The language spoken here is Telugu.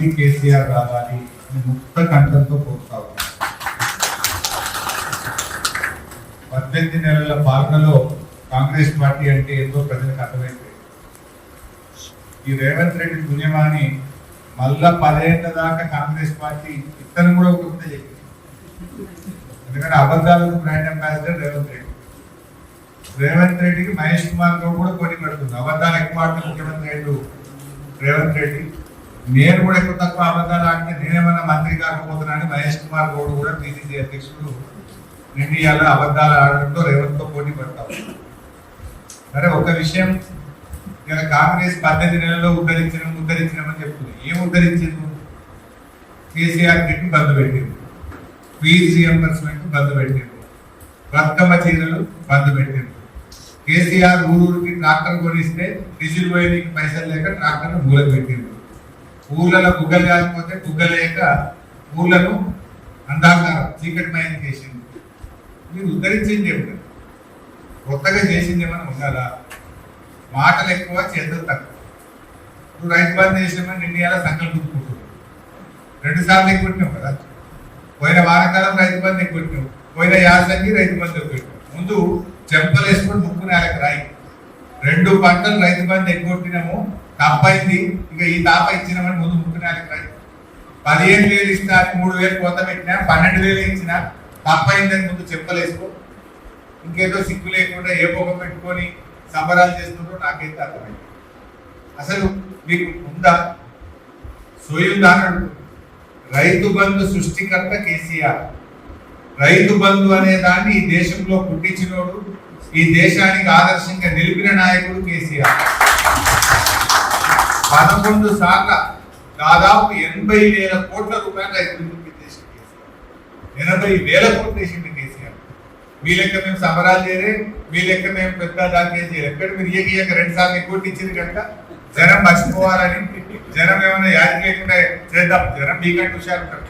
మళ్ళీ కేసీఆర్ రావాలి అని ముక్త కంఠంతో కోరుతా ఉన్నాం. 18 నెలల పాలనలో కాంగ్రెస్ పార్టీ అంటే ఏందో ప్రజలకు అర్థమైంది. ఈ రేవంత్ రెడ్డి పుణ్యమాని మళ్ళా 10 ఏళ్ల దాకా కాంగ్రెస్ పార్టీ ఇతను కూడా ఒక చెప్పింది. ఎందుకంటే అబద్ధాలకు బ్రాండ్ అంబాసిడర్ రేవంత్ రెడ్డికి మహేష్ కుమార్ గౌడ్ కూడా పోటీ పడుతుంది. అబద్ధాలు ఎక్కువ ఆడితే ముఖ్యమంత్రి అయ్యాడు రేవంత్ రెడ్డి. నేను కూడా ఎక్కువ తక్కువ అబద్ధాలు ఆడితే నేనేమన్నా మంత్రి కాకపోతున్నానని మహేష్ కుమార్ గౌడ్ కూడా పిసిసి అధ్యక్షుడు ఇండియాలో అబద్ధాలు ఆడడంతో రేవంత్ తో పోటీ పడతాం. సరే, ఒక విషయం, ఇలా కాంగ్రెస్ 18 నెలల్లో ఉద్ధరించినామని చెప్తుంది. ఏం ఉద్ధరించింది? కేసీఆర్ కిట్ బంద్ పెట్టింది, ఫీజు రియంబర్స్మెంట్ బంద్ పెట్టింది, బతుకమ్మ చీరలు బంద్ పెట్టింది. కేసీఆర్ ఊరికి ట్రాక్టర్ కొనిస్తే డీజిల్ పోయేందుకు పైసలు లేక ట్రాక్టర్ మూలకు పెట్టింది. ఊర్లలో బుగ్గలు కాకపోతే బుగ్గలేక ఊర్లను అంధాకారం చీకటిమయం చేసింది. మీరు ఉద్ధరించింది ఏమిటి? కొత్తగా చేసింది ఏమైనా ఉండాలా? మాటలు ఎక్కువ, చేతులు తక్కువ. నువ్వు రైతు బంధు చేసినామని ఇండియాలో సంకల్పించుకుంటున్నావు. 2 సార్లు ఎక్కుంటున్నావు కదా. పోయిన వానకాలం రైతు బంధు ఎక్కుంటున్నావు, పోయిన యాసంగి రైతు బంధు ఎక్కుంటున్నావు. ముందు చెంపలు వేసుకొని ముక్కు నేలకు రాయి. 2 పంటలు రైతు బంధు ఎక్కుంటున్నాము, తప్పైంది, ఇక ఈ తాప ఇచ్చినామని ముందు ముక్కు నేలకు రాయి. 15,000 ఇస్తా 3,000 కోత పెట్టినా, 12,000 ఇచ్చినా తప్పైందని ముందు చెంపలు వేసుకో. ఇంకేదో సిగ్గు లేకుండా ఏ పొగ పెట్టుకొని సంబరాలు చేస్తుండ్రో నాకైతే అర్థమైంది. అసలు మీకు ఉందా, సోయుందా అని అడుగుతుంది. రైతు బంధు సృష్టికర్త కేసీఆర్. రైతు బంధు అనే దాన్ని ఈ దేశంలో పుట్టించినోడు, ఈ దేశానికి ఆదర్శంగా నిలిపిన నాయకుడు కేసీఆర్. 11 సార్ల దాదాపు 80,000 కోట్ల రూపాయలు రైతు బంధుకి దేశం కేసీఆర్. 80,000 కోట్లు వేసింది కేసీఆర్. మీ లెక్క మేము సంబరాలు చేయలే, మీ లెక్క మేము పెద్ద దాఖలు చేయలేదు. ఎక్కడ మీరు ఏకీయక 2 సార్లు ఎక్కువ ఇచ్చింది కనుక జనం మర్చిపోవాలని, జనం ఏమైనా యాది లేకుండా చేద్దాం, జనం మీకంటే హుషారు ఉంటారు.